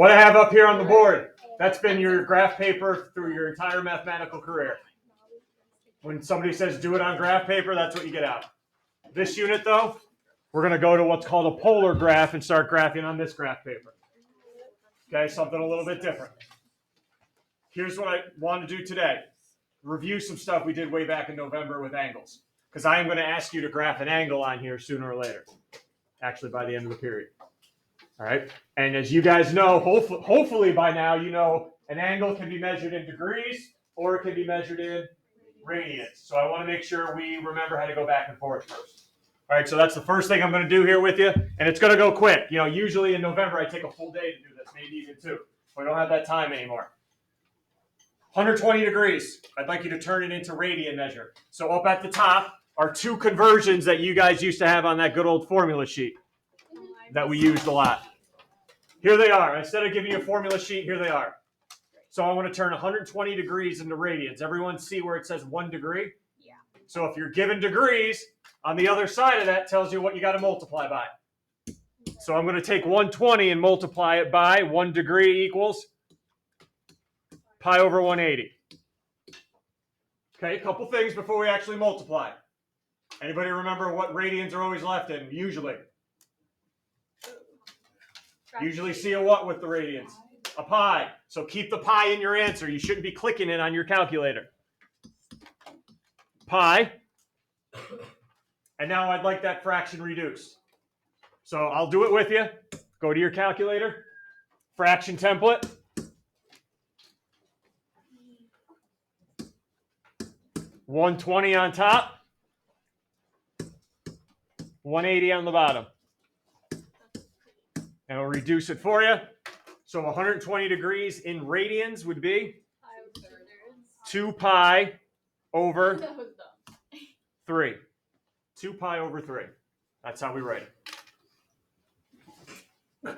What I have up here on the board, that's been your graph paper through your entire mathematical career. When somebody says do it on graph paper, that's what you get out. This unit, though, we're going to go to what's called a polar graph and start graphing on this graph paper. Okay, something a little bit different. Here's what I want to do today. Review some stuff we did way back in November with angles. Because I am going to ask you to graph an angle on here sooner or later. Actually, by the end of the period. All right? And as you guys know, hopefully by now, you know an angle can be measured in degrees or it can be measured in radians. So I want to make sure we remember how to go back and forth first. All right, so that's the first thing I'm going to do here with you. And it's going to go quick. You know, usually in November, I take a full day to do this, maybe even two. But I don't have that time anymore. 120 degrees. I'd like you to turn it into radian measure. So up at the top are two conversions that you guys used to have on that good old formula sheet that we used a lot. Here they are. Instead of giving you a formula sheet, here they are. So I want to turn 120 degrees into radians. Everyone see where it says 1 degree? Yeah. So if you're given degrees, on the other side of that tells you what you got to multiply by. So I'm going to take 120 and multiply it by 1 degree equals pi over 180. Okay, a couple things before we actually multiply. Anybody remember what radians are always left in, usually? Usually see a what with the radians? A pi. So keep the pi in your answer. You shouldn't be clicking it on your calculator. Pi. And now I'd like that fraction reduced. So I'll do it with you. Go to your calculator. Fraction template. $120 on top. 180 on the bottom. And I'll reduce it for you. So 120 degrees in radians would be 2 pi over 3. 2 pi over 3. That's how we write it.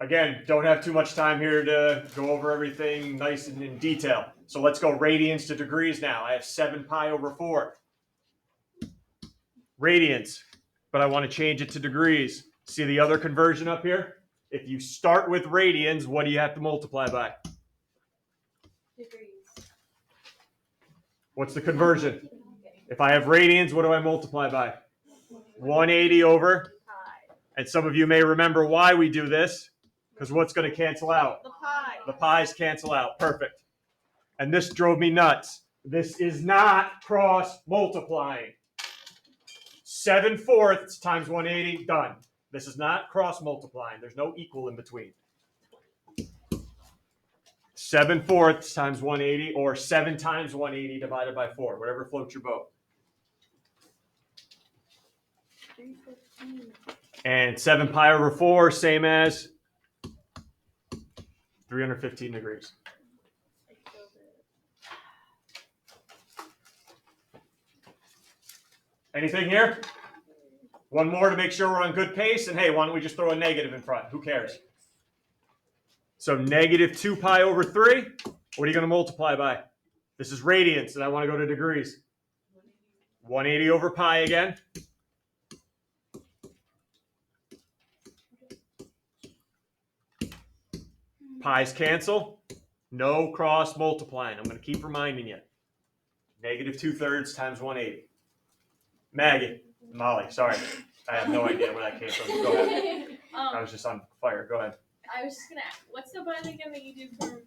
Again, don't have too much time here to go over everything nice and in detail. So let's go radians to degrees now. I have 7 pi over 4. Radians. But I want to change it to degrees. See the other conversion up here? If you start with radians, what do you have to multiply by? Degrees. What's the conversion? If I have radians, what do I multiply by? 180 over. And some of you may remember why we do this. Because what's going to cancel out? The pi. The pi's cancel out. Perfect. And this drove me nuts. This is not cross multiplying. 7/4 times 180, done. This is not cross multiplying. There's no equal in between. 7/4 times 180, or 7 times 180 divided by 4, whatever floats your boat. 315. And 7 pi over 4, same as 315 degrees. Anything here? One more to make sure we're on good pace. And hey, why don't we just throw a negative in front? Who cares? So negative 2 pi over 3. What are you going to multiply by? This is radians, and I want to go to degrees. 180 over pi again. Pi's cancel. No cross multiplying. I'm going to keep reminding you. Negative 2/3 times 180. Molly, sorry. I have no idea where that came from. Go ahead. I was just on fire. Go ahead. I was just going to ask, what's the button again that you do from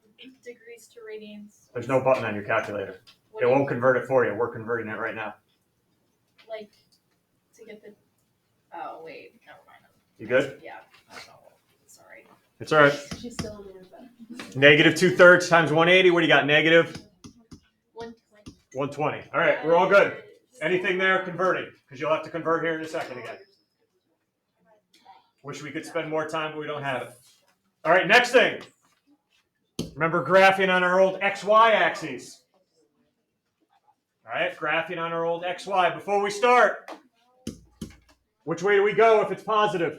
degrees to radians? There's no button on your calculator. It won't convert it for you. We're converting it right now. Like, to get the... Oh, wait. Never mind. You good? Yeah. Sorry. It's all right. She's still in there, but... Negative 2/3 times 180. What do you got? Negative? 120. 120. All right. We're all good. Anything there converting? Because you'll have to convert here in a second again. Wish we could spend more time, but we don't have it. All right, next thing. Remember graphing on our old XY axes. All right, graphing on our old XY. Before we start, which way do we go if it's positive?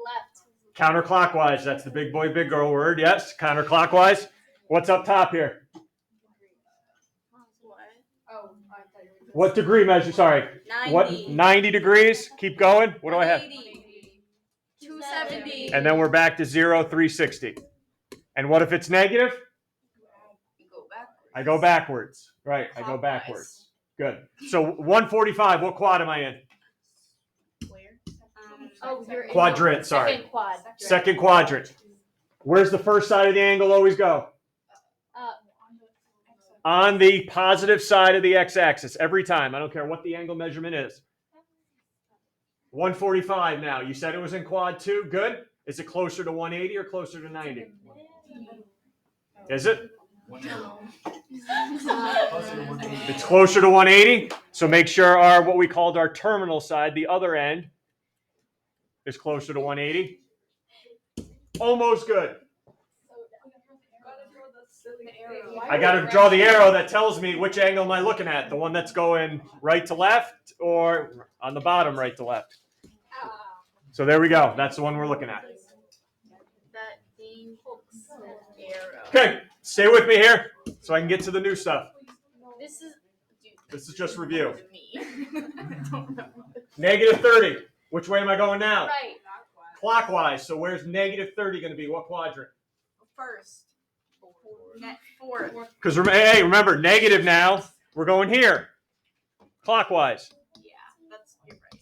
Left. Counterclockwise. That's the big boy, big girl word. Yes, counterclockwise. What's up top here? What degree measure? Sorry. 90. What? 90 degrees. Keep going. What do I have? 280. 270. And then we're back to 0, 360. And what if it's negative? You go backwards. I go backwards. Right, I go backwards. Good. So 145, what quad am I in? Where? You're in Quadrant, the sorry. Second quad. Second quadrant. Where's the first side of the angle always go? On the positive side of the x-axis every time. I don't care what the angle measurement is. 145 now. You said it was in quad 2. Good. Is it closer to 180 or closer to 90? Is it? It's closer to 180. So make sure our what we called our terminal side, the other end, is closer to 180. Almost good. I got to draw the arrow that tells me which angle am I looking at. The one that's going right to left or on the bottom right to left. So there we go. That's the one we're looking at. That thing hooks the arrow. Okay, stay with me here so I can get to the new stuff. This is. Dude, This is just review. to me. I don't know. Negative 30. Which way am I going now? Right. Clockwise. So where's negative 30 going to be? What quadrant? First. Net fourth. Because hey, remember, negative now. We're going here. Clockwise. Yeah, that's you're right.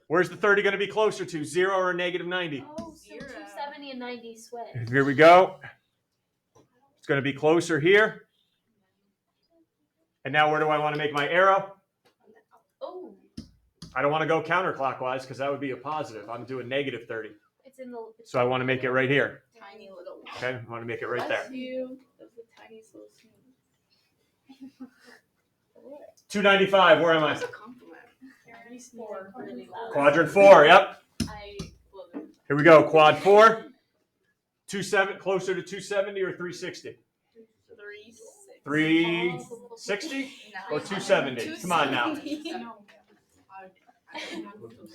Where's the 30 going to be closer to? 0 or negative 90? Oh, so 270 and 90 switch. Here we go. It's going to be closer here. And now where do I want to make my arrow? Oh, I don't want to go counterclockwise because that would be a positive. I'm doing negative 30. it's in the. So I want to make it right here. Tiny little. Okay, I want to make it right there. You. That's the tiniest little smooth. 295, where am I? That's a compliment. Really loud. Quadrant 4, yep. I love it. Here we go, quad 4. closer to 270 or 360? 360 or 270? Come on now.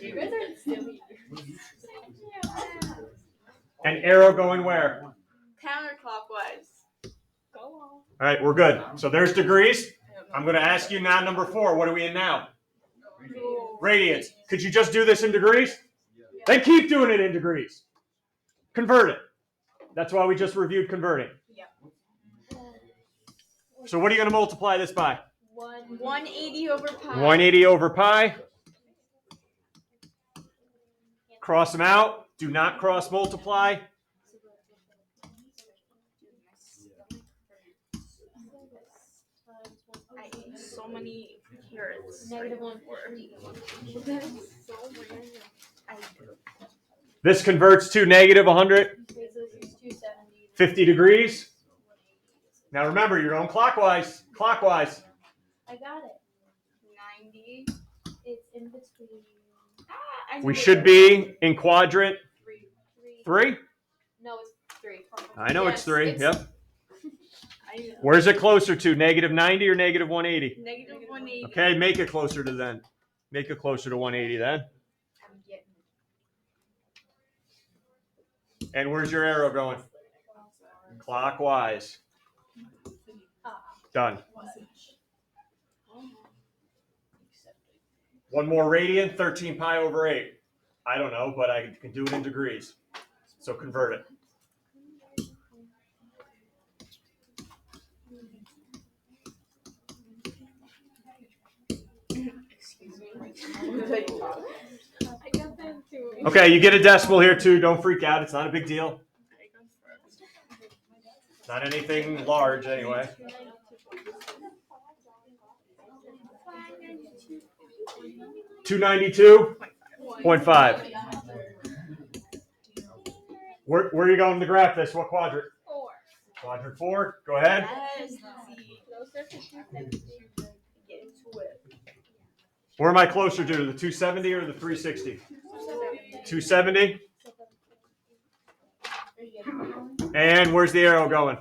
You guys are silly. An arrow going where? Counterclockwise. Go on. All right, we're good. So there's degrees. I'm going to ask you now, number 4. What are we in now? Radians. Could you just do this in degrees? Then keep doing it in degrees. Convert it. That's why we just reviewed converting. So what are you going to multiply this by? 180 over pi. 180 over pi. Cross them out. Do not cross multiply. I ate so many carrots. Negative 140. So random. I do. This converts to negative 150 degrees. Now remember, you're going clockwise. Clockwise. I got it. 90. It's in between. We should be in quadrant 3. 3. No, it's 3. I know it's Yes, 3. it's- Yep. I know. Where's it closer to? Negative 90 or negative 180? Negative 180. Okay, make it closer to then. Make it closer to 180 then. I'm getting And where's your arrow going? Clockwise. Done. One more radian, 13 pi over 8. I don't know, but I can do it in degrees. So convert it. Excuse me. I got that too. Okay, you get a decimal here too. Don't freak out. It's not a big deal. Not anything large anyway. 292.5. Where are you going to graph this? What quadrant? 4. Quadrant 4. Go ahead. Yes. Closer to 270. Get into it. Where am I closer to? The 270 or the 360? 270. And where's the arrow going?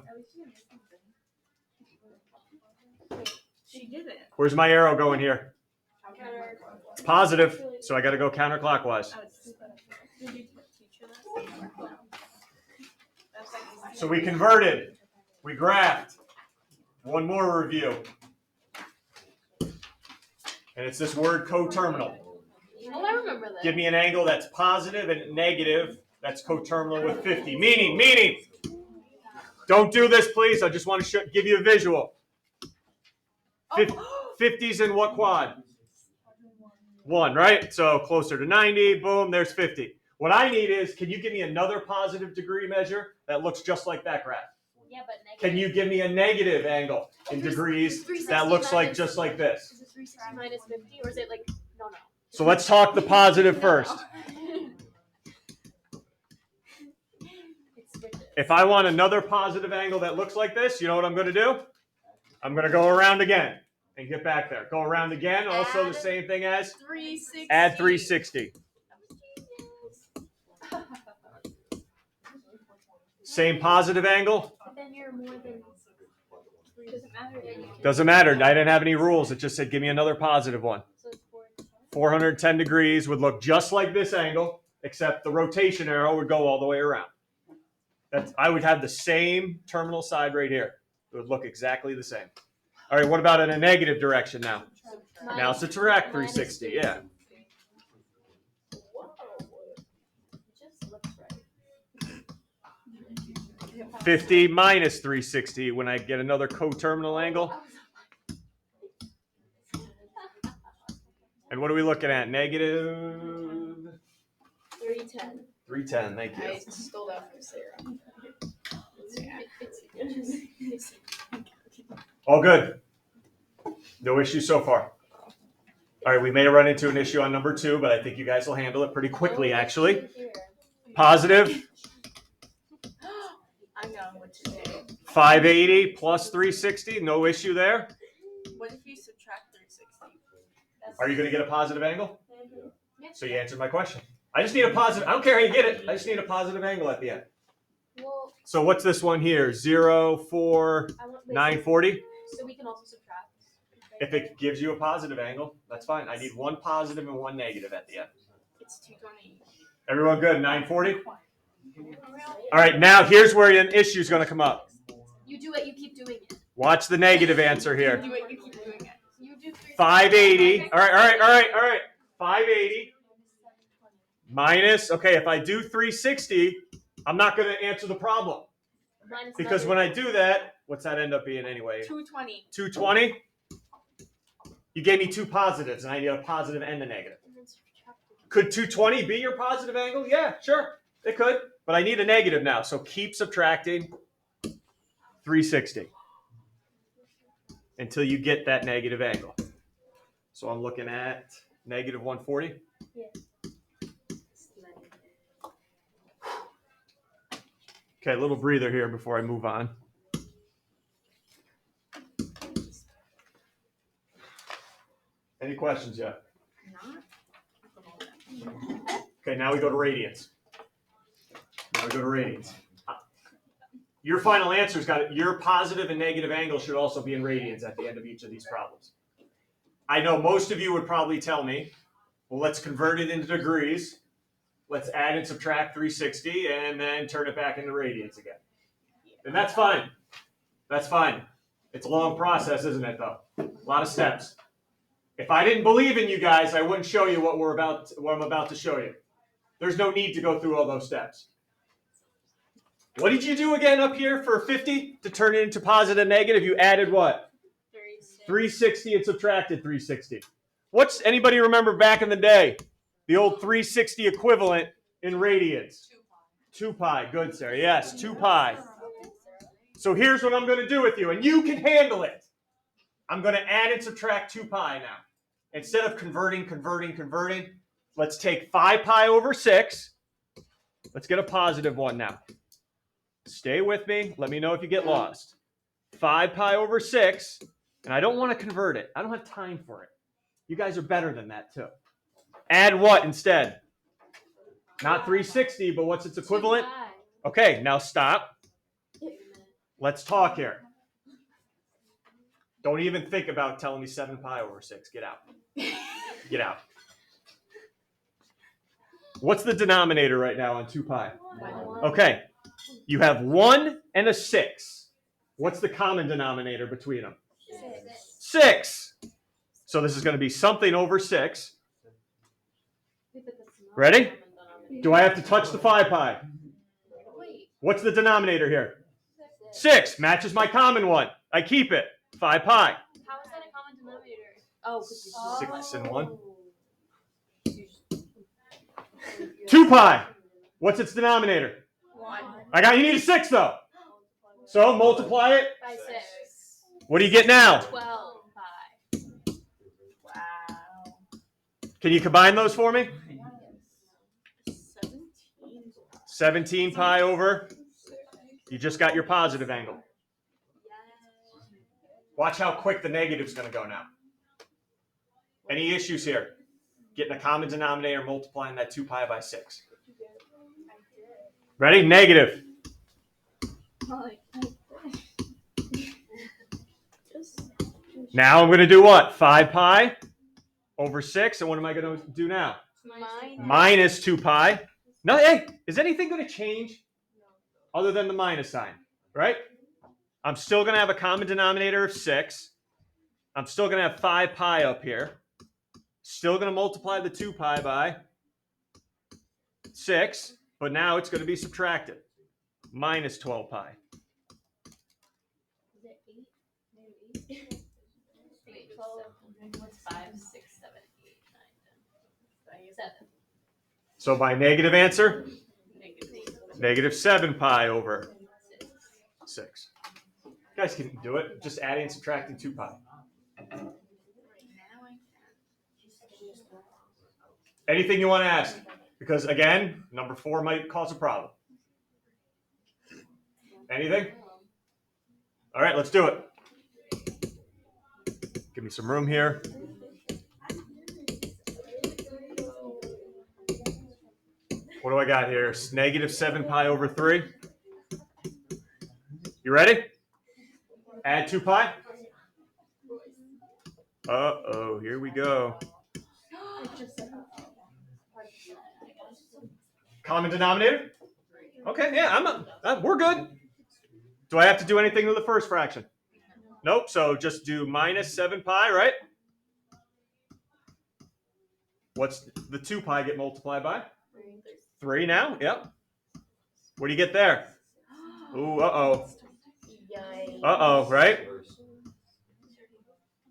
She did it. Where's my arrow going here? It's positive, so I got to go counterclockwise. Did you teach her that? So we converted. We graphed. One more review. And it's this word coterminal. Oh, I remember that. Give me an angle that's positive and negative that's coterminal with 50. Meaning. Don't do this, please. I just want to give you a visual. 50's in what quad? 1, right? So closer to 90. Boom, there's 50. What I need is, can you give me another positive degree measure that looks just like that graph? Yeah, but negative. Can you give me a negative angle in degrees that looks like just like this? Is it 360 minus 50, or is it like no? So let's talk the positive first. If I want another positive angle that looks like this, you know what I'm going to do? I'm going to go around again and get back there. Go around again. Also the same thing as 360. add 360. Same positive angle. But then you're more than. Doesn't matter. Doesn't matter. I didn't have any rules. It just said give me another positive one. So it's 410 degrees would look just like this angle, except the rotation arrow would go all the way around. I would have the same terminal side right here. It would look exactly the same. All right, what about in a negative direction now? Now subtract 360, yeah. Just looks right. 50 minus 360 when I get another coterminal angle. And what are we looking at? Negative 310. 310, thank you. I stole that from Sarah. All good. No issues so far. All right, we may run into an issue on number 2, but I think you guys will handle it pretty quickly, actually. Positive. I'm going with today. 580 plus 360, no issue there. What if you subtract 360? Are you going to get a positive angle? Yeah. So you answered my question. I just need a positive. I don't care how you get it. I just need a positive angle at the end. Well, So what's this one here? 0, 4, 940? So we can also subtract. If it gives you a positive angle, that's fine. I need one positive and one negative at the end. It's 220. Everyone good? 940? All right, now here's where an issue is going to come up. You do it, you keep doing it. Watch the negative answer here. Do it, you keep doing it. You do 580. All right. 580 minus, okay, if I do 360, I'm not going to answer the problem. Because when I do that, what's that end up being anyway? 220. 220? You gave me 2 positives, and I need a positive and a negative. Could 220 be your positive angle? Yeah, sure, it could. But I need a negative now, so keep subtracting 360 until you get that negative angle. So I'm looking at negative 140. Yeah. Okay, a little breather here before I move on. Any questions yet? Not at the moment. Okay, now we go to radians. Your final answer's got it. Your positive and negative angle should also be in radians at the end of each of these problems. I know most of you would probably tell me, well, let's convert it into degrees. Let's add and subtract 360 and then turn it back into radians again. And that's fine. That's fine. It's a long process, isn't it, though? A lot of steps. If I didn't believe in you guys, I wouldn't show you what I'm about to show you. There's no need to go through all those steps. What did you do again up here for 50 to turn it into positive and negative? You added what? 360 and subtracted 360. What's anybody remember back in the day? The old 360 equivalent in radians. 2 pi. Good, Sarah. Yes, 2 pi. So here's what I'm going to do with you, and you can handle it. I'm going to add and subtract 2 pi now. Instead of converting, let's take 5 pi over 6. Let's get a positive one now. Stay with me. Let me know if you get lost. 5 pi over 6, and I don't want to convert it. I don't have time for it. You guys are better than that, too. Add what instead? Not 360, but what's its equivalent? Okay, now stop. Let's talk here. Don't even think about telling me 7 pi over 6. Get out. Get out. What's the denominator right now on 2 pi? Okay. You have 1 and a 6. What's the common denominator between them? 6. So this is going to be something over 6. Ready? Do I have to touch the 5 pi? Wait. What's the denominator here? 6 matches my common one. I keep it. 5 pi. How is that a common denominator? Oh, 6 and 1. 2 pi. What's its denominator? 1. You need a 6 though. So multiply it. by 6. What do you get now? 12 pi. Wow. Can you combine those for me? 17. 17 pi over. You just got your positive angle. Watch how quick the negative's going to go now. Any issues here? Getting a common denominator, multiplying that 2 pi by 6. Ready? Negative. Now I'm going to do what? 5 pi over 6. And what am I going to do now? Minus 2 pi. No, hey, is anything going to change other than the minus sign? Right? I'm still going to have a common denominator of 6. I'm still going to have 5 pi up here. Still going to multiply the 2 pi by 6. But now it's going to be subtracted. Minus 12 pi. Is it 8? 8, 12. What's 5, 6, 7, 8, 9, 10? 7. So my negative answer? Negative. Negative 7 pi over 6. You guys can do it. Just adding and subtracting 2 pi. Anything you want to ask? Because again, number 4 might cause a problem. Anything? All right, let's do it. Give me some room here. What do I got here? It's negative 7 pi over 3. You ready? Add 2 pi. Uh-oh, here we go. Common denominator? Okay, yeah, we're good. Do I have to do anything to the first fraction? Nope, so just do minus 7 pi, right? What's the 2 pi get multiplied by? 3 now, yep. What do you get there? Ooh, uh-oh. Uh-oh, right?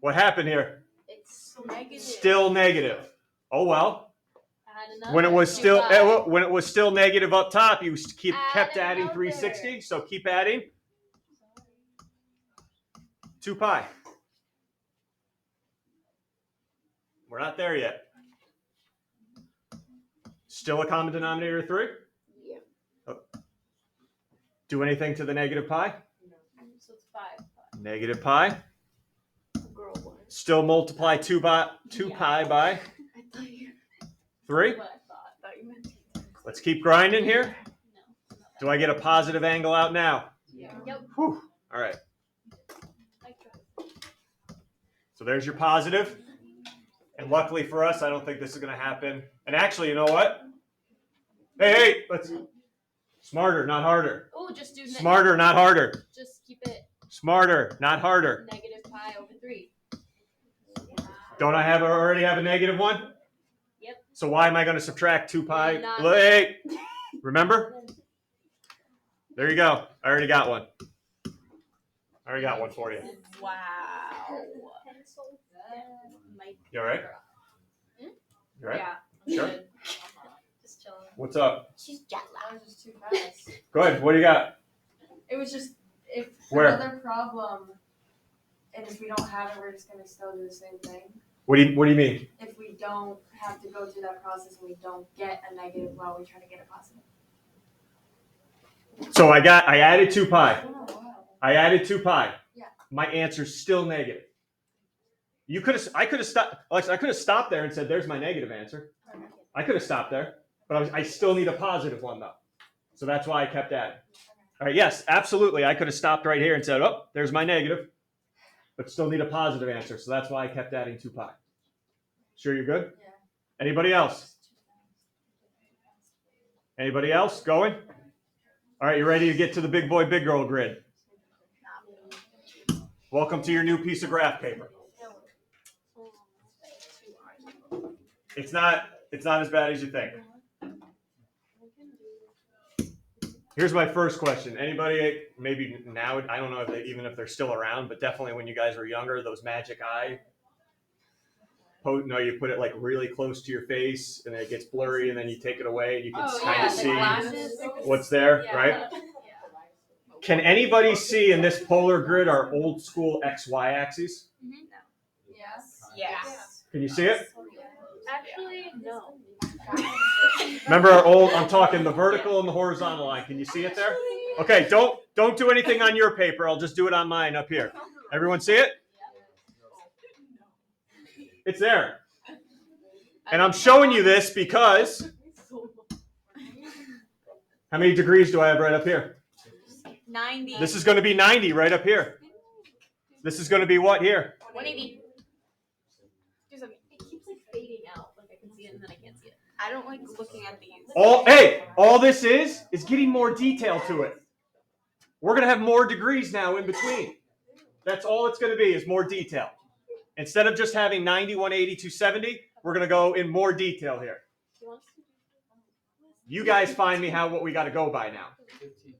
What happened here? It's negative. Still negative. Oh, well. When it was still negative up top, you kept adding 360, so keep adding 2 pi. We're not there yet. Still a common denominator of 3? Yeah. Oh. Do anything to the negative pi? No. So it's 5 pi. Negative pi. Girl, what? Still multiply 2 pi by I thought you 3. what I thought you meant. Let's keep grinding here. Do I get a positive angle out now? Yeah. Yep. Whew. All right. So there's your positive. And luckily for us, I don't think this is going to happen. And actually, you know what? Hey, let's smarter, not harder. Oh, just do Smarter, not harder. Just keep it Smarter, not harder. negative pi over 3. Don't I already have a negative 1? Yep. So why am I going to subtract 2 pi? Not- Hey, remember? There you go. I already got one. I already got one for you. Wow. You all right? You all right? Yeah. Sure. Good. Just chilling. What's up? She's jet That was just too fast. Go ahead. What do you got? It was just if Where? another problem, and if we don't have it, we're just gonna still do the same thing. What do you mean? If we don't have to go through that process and we don't get a negative while we try to get a positive. So I added 2 pi. Oh, wow. I added 2 pi. Yeah. My answer's still negative. I could have stopped. Alex, I could have stopped there and said, "There's my negative answer." Okay. I could have stopped there, but I still need a positive one though. So that's why I kept adding. All right. Yes, absolutely. I could have stopped right here and said, "Oh, there's my negative," but still need a positive answer. So that's why I kept adding 2 pi. Sure, you're good. Yeah. Anybody else? Anybody else going? All right. You ready to get to the big boy, big girl grid? Welcome to your new piece of graph paper. It's not as bad as you think. Here's my first question. Anybody, maybe now, I don't know if even if they're still around, but definitely when you guys were younger, those magic eye. No, you put it like really close to your face, and then it gets blurry, and then you take it away, and you can kind of see what's there, right? Can anybody see in this polar grid our old school XY axes? Yes. Yes. Can you see it? Actually, no. Remember our old, I'm talking the vertical and the horizontal line. Can you see it there? Okay, don't do anything on your paper. I'll just do it on mine up here. Everyone see it? It's there. And I'm showing you this because how many degrees do I have right up here? 90. This is going to be 90 right up here. This is going to be what here? 180. It keeps like fading out. Like I can see it and then I can't see it. I don't like looking at these. All this is getting more detail to it. We're going to have more degrees now in between. That's all it's going to be is more detail. Instead of just having 90, 180, 270, we're going to go in more detail here. You guys find me what we got to go by now.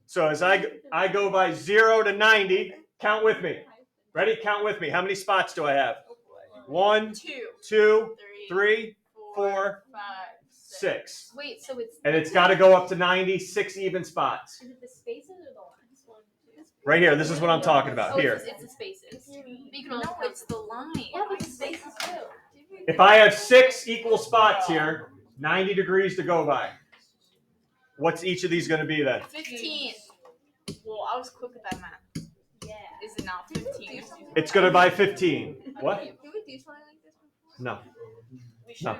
So as I go by 0 to 90, count with me. Ready? Count with me. How many spots do I have? 1, 2, 3, 4, 5, 6. Wait, so it's. And it's got to go up to 90, 6 even spots. Is it the spaces or the lines? 1, 2. Right here. This is what I'm talking about. Here. It's the spaces. But you can only No, count. it's the line. Yeah, but the spaces too. If I have 6 equal spots here, 90 degrees to go by. What's each of these going to be then? 15. Well, I was quick with that math. Yeah. Is it not 15? It's going to by 15. What? Can we do something like this? No. We No.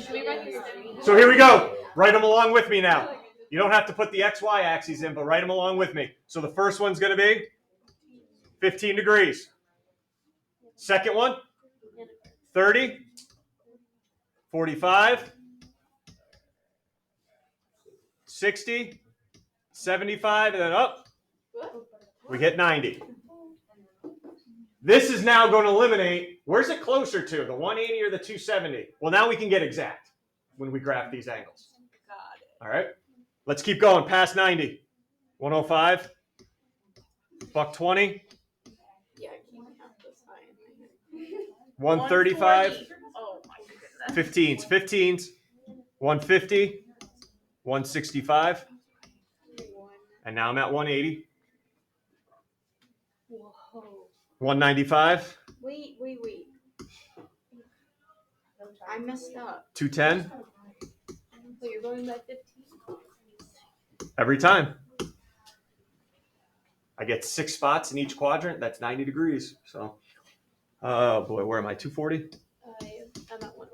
Should we write these down? So here we go. Write them along with me now. You don't have to put the XY axes in, but write them along with me. So the first one's going to be 15 degrees. Second one, 30, 45, 60, 75, and then up. We hit 90. This is now going to eliminate, where's it closer to, the 180 or the 270? Well, now we can get exact when we graph these angles. Got it. All right, let's keep going past 90. 105, buck 20, Yeah, I can't count this high in my head. 135, 140. Oh my goodness. 15s, 150, 165, and now I'm at 180, Whoa. 195, Wait. I messed up. 210, So you're going by 15? every time. I get 6 spots in each quadrant. That's 90 degrees. So, oh boy, where am I? 240? I'm at 105.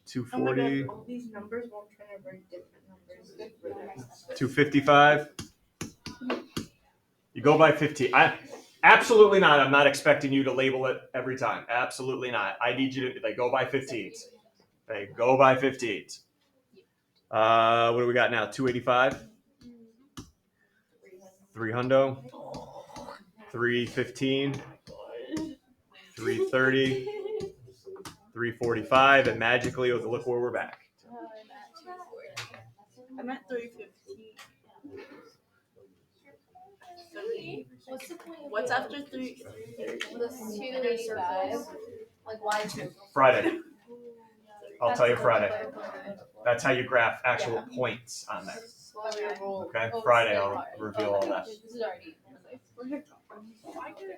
240, all these numbers won't try to bring different numbers. 255. You go by 15. Absolutely not. I'm not expecting you to label it every time. Absolutely not. I need you to, they go by 15s. They go by 15s. What do we got now? 285, 300, 315, 330, 345, and magically, look where we're back. I'm at 315. What's the point of What's after 3? this 285? Like why 2? Friday. I'll tell you Friday. That's how you graph actual points on there. Okay? Friday, I'll reveal all that. This is already.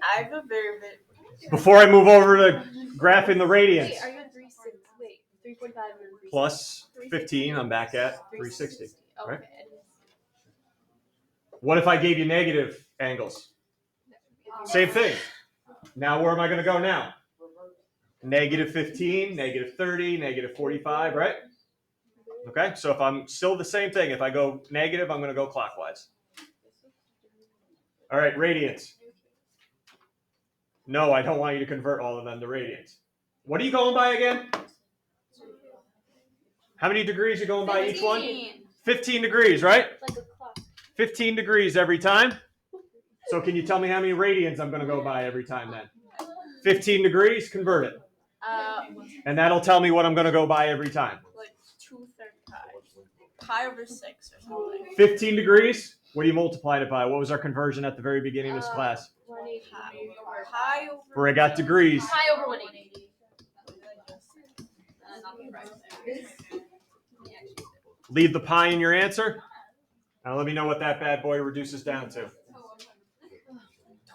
I have a very bit. Before I move over to graphing the radians, Wait, are you at 360? Wait, 345 and 360. plus 15, I'm back at 360. Okay. right? What if I gave you negative angles? Same thing. Now where am I going to go now? Negative 15, negative 30, negative 45, right? Okay, so if I'm still the same thing, if I go negative, I'm going to go clockwise. All right, radians. No, I don't want you to convert all of them to radians. What are you going by again? How many degrees are you going by each one? 15 degrees, right? Like a clock. 15 degrees every time. So can you tell me how many radians I'm going to go by every time then? 15 degrees, convert it. And that'll tell me what I'm going to go by every time. Like 235. Pi over 6 or something. 15 degrees, What do you multiply it by? What was our conversion at the very beginning of this class? 180. Pi over. Where I got degrees. Pi over 180. Leave the pi in your answer. Now let me know what that bad boy reduces down to.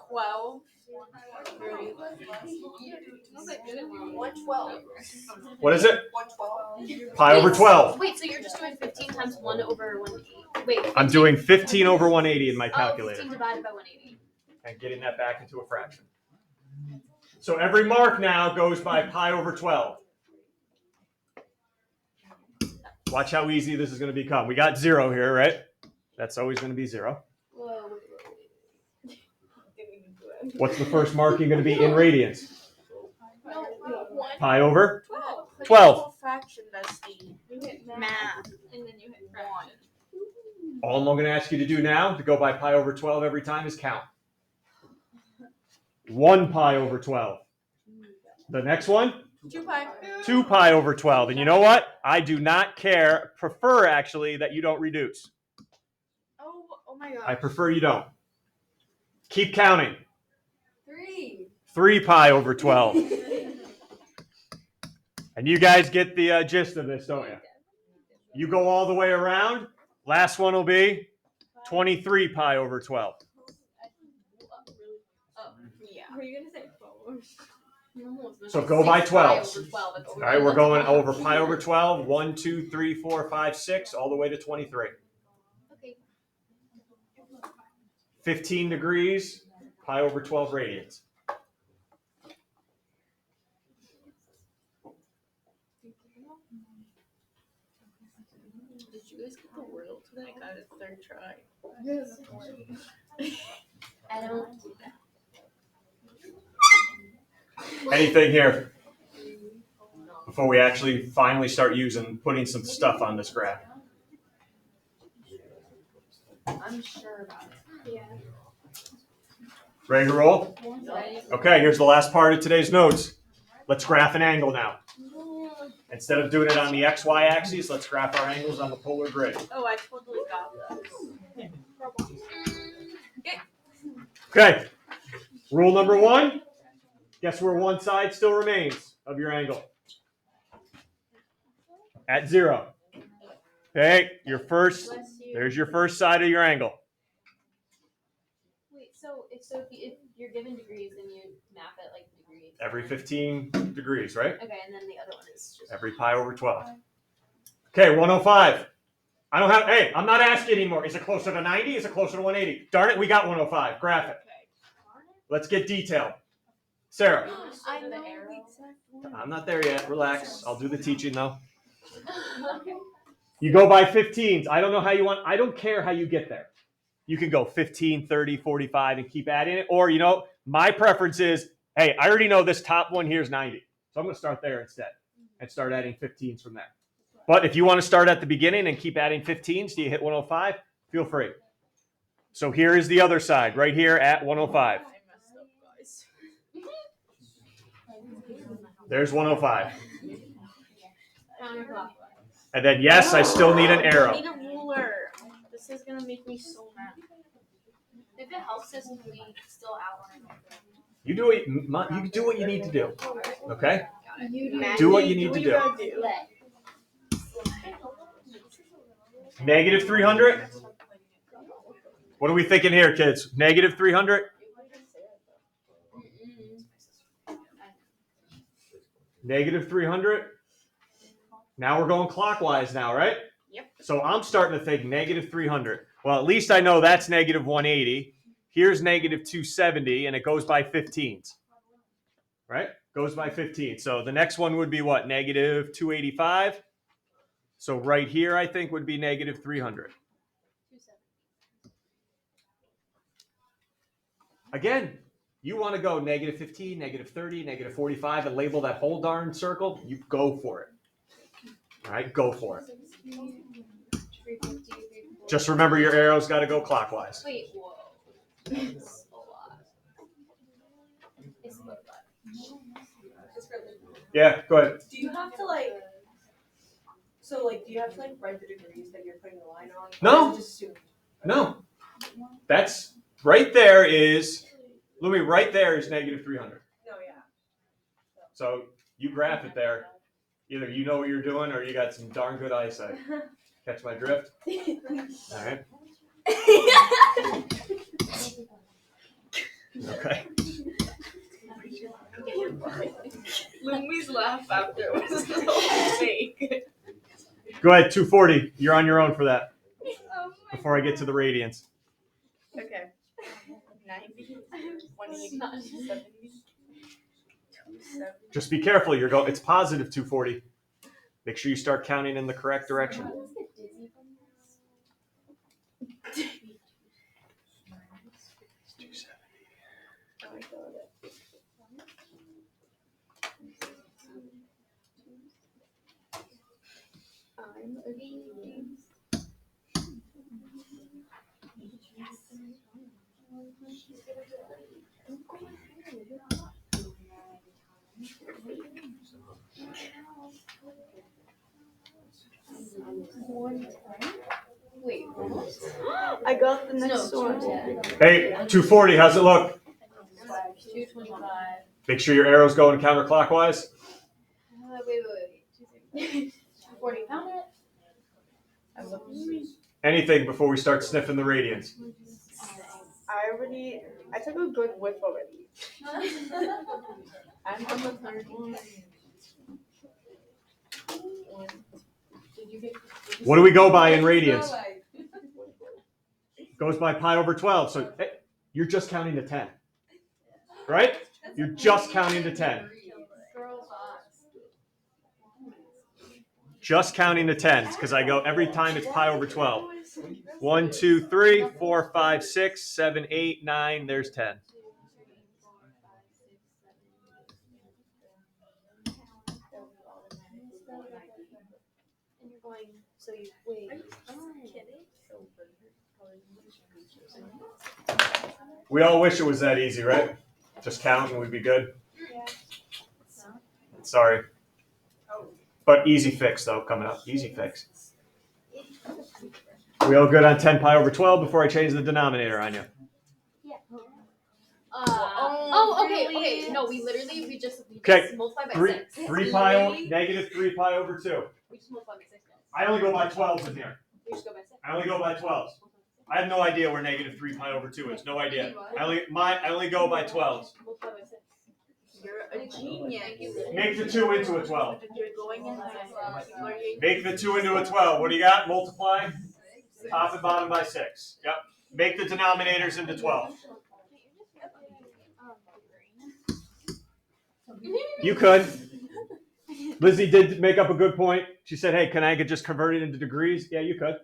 12. 112. What is it? 112. Pi over 12. Wait, so you're just doing 15 times 1 over 180. Wait. 15. I'm doing 15 over 180 in my Oh, calculator. 15 divided by 180. And getting that back into a fraction. So every mark now goes by pi over 12. Watch how easy this is going to become. We got 0 here, right? That's always going to be 0. Whoa. What's the first marking going to be in radians? No, 1. Pi over 12. 12. Fraction, that's the You hit math. and then you hit 1. All I'm going to ask you to do now to go by pi over 12 every time is count. 1 pi over 12. The next one? 2 pi. 2 pi over 12. And you know what? I do not care. Prefer, actually, that you don't reduce. Oh my god. I prefer you don't. Keep counting. 3. 3 pi over 12. And you guys get the gist of this, don't you? You go all the way around. Last one will be 23 pi over 12. Yeah. Were you gonna say 4? So go by 12. Pi over 12. All right, we're going over pi over 12. 1, 2, 3, 4, 5, 6, all the way to 23. Okay. 15 degrees, pi over 12 radians. Did you guys get the world today? I got it third try. I don't do that. Anything here before we actually finally start putting some stuff on this graph? I'm sure about it. Yeah. Ready to roll? Okay, here's the last part of today's notes. Let's graph an angle now. Instead of doing it on the XY axis, let's graph our angles on the polar grid. Oh, I totally got this. Okay, rule number 1. Guess where one side still remains of your angle? At 0. Okay, there's your first side of your angle. Wait, so if you're given degrees, then you map it like degrees. Every 15 degrees, right? Okay, and then the other one is just. Every pi over 12. Okay, 105. I'm not asking anymore. Is it closer to 90? Is it closer to 180? Darn it, we got 105. Graph it. Let's get detailed. Sarah. I know the exact one. I'm not there yet. Relax. I'll do the teaching though. Okay. You go by 15s. I don't know how you want. I don't care how you get there. You can go 15, 30, 45 and keep adding it. Or, my preference is, hey, I already know this top one here is 90. So I'm going to start there instead and start adding 15s from there. But if you want to start at the beginning and keep adding 15s till you hit 105, feel free. So here is the other side right here at 105. I messed up, guys. There's 105. Counterclockwise. And then, yes, I still need an arrow. I need a ruler. This is gonna make me so mad. If it helps us, we still outline. You do what you need to do. Okay? Matt, Do what you need to do. gotta do. Negative 300? What are we thinking here, kids? Negative 300? Negative 300? Now we're going clockwise now, right? Yep. So I'm starting to think negative 300. Well, at least I know that's negative 180. Here's negative 270, and it goes by 15s. Right? Goes by 15. So the next one would be what? Negative 285. So right here, I think, would be negative 300. Again, you want to go negative 15, negative 30, negative 45, and label that whole darn circle, you go for it. All right, go for it. Just remember your arrow's got to go clockwise. Wait, whoa. It's a lot. It's a lot. Yeah, go ahead. Do you have to do you have to write the degrees that you're putting the line on? No. Or is it just assumed? No. That's right there is, Louis, right there is negative 300. No, yeah. So you graph it there. Either you know what you're doing or you got some darn good eyesight. Catch my drift? All right. Okay. Lumi's laugh after was so fake. Go ahead, 240. You're on your own for that Oh before I get to the radians. Okay. 90, 180, 70, 270. Just be careful. It's positive 240. Make sure you start counting in the correct direction. I'm a genius. Wait, I got the next one. Hey, 240. How's it look? 225. Make sure your arrow's going counterclockwise. Wait. 240. Found it. Anything before we start sniffing the radians. I took a good whiff already. I'm on the third one. What do we go by in radians? Goes by pi over 12. So hey, you're just counting to 10. Right? You're just counting to 10. Just counting to 10s because I go every time it's pi over 12. 1, 2, 3, 4, 5, 6, 7, 8, 9. There's 10. And you're going, so you wait. We all wish it was that easy, right? Just count and we'd be good. Sorry. But easy fix, though, coming up. Easy fix. We all good on 10 pi over 12 before I change the denominator on you? Yeah. Okay. No, we just multiply by 6. 3 pi, negative 3 pi over 2. We just multiply by 6. I only go by 12s in here. We just go by 6. I only go by 12s. I have no idea where negative 3 pi over 2 is. No idea. I only go by 12s. Multiply by 6. You're a genius. Make the 2 into a 12. You're going in there. Make the 2 into a 12. What do you got? Multiply top and bottom by 6. Yep. Make the denominators into 12. You could. Lizzie did make up a good point. She said, "Hey, can I just convert it into degrees?" Yeah, you could.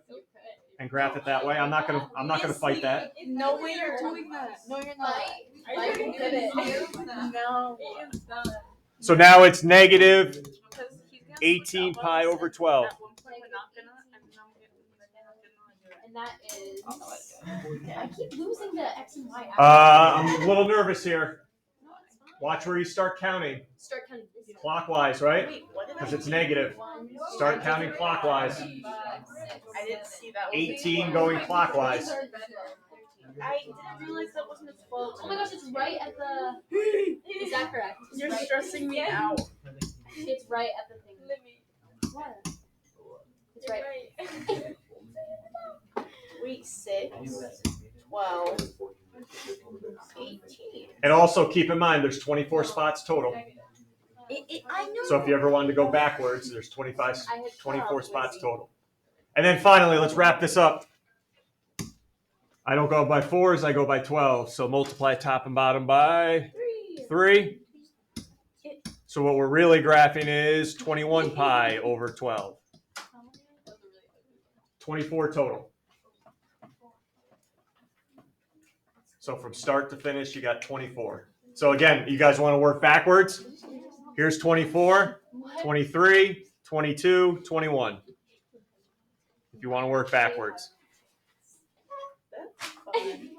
And graph it that way. I'm not gonna fight that. No way you're doing that. No, you're not. I did it. No. So now it's negative 18 pi over 12. And that is. I keep losing the X and Y. I'm a little nervous here. Watch where you start counting. Start counting this. Clockwise, right? Because it's negative. Start counting clockwise. I didn't see that. 18 going clockwise. I didn't realize that wasn't a 12. Oh my gosh, it's right at the. Is that correct? You're right. stressing me out. It's right at the thing. What? It's right. Wait, 6, 12, 18. And also keep in mind, there's 24 spots total. I know. So if you ever wanted to go backwards, there's 24 spots total. And then finally, let's wrap this up. I don't go by 4s, I go by 12. So multiply top and bottom by 3. So what we're really graphing is 21 pi over 12. 24 total. So from start to finish, you got 24. So again, you guys want to work backwards? Here's 24, 23, 22, 21. If you want to work backwards. That's fun.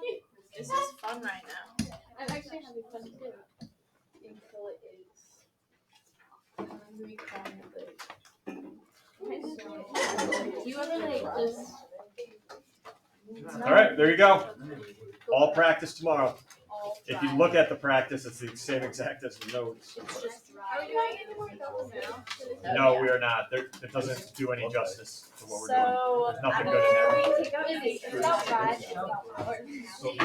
This is fun right now. I'm actually having fun too. Until it is. Do you ever like just All right, there you go. All practice tomorrow. If you look at the practice, it's the same exact as the notes. Are we doing any more doubles now? No, we are not. It doesn't do any justice to what we're doing. So There's nothing good in there. It's about five.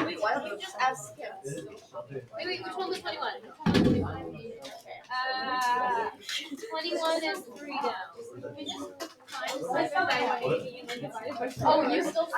wait, why don't you just ask him? Wait, which one was 21? Which one was 21? 21 is 3 down. Oh, you still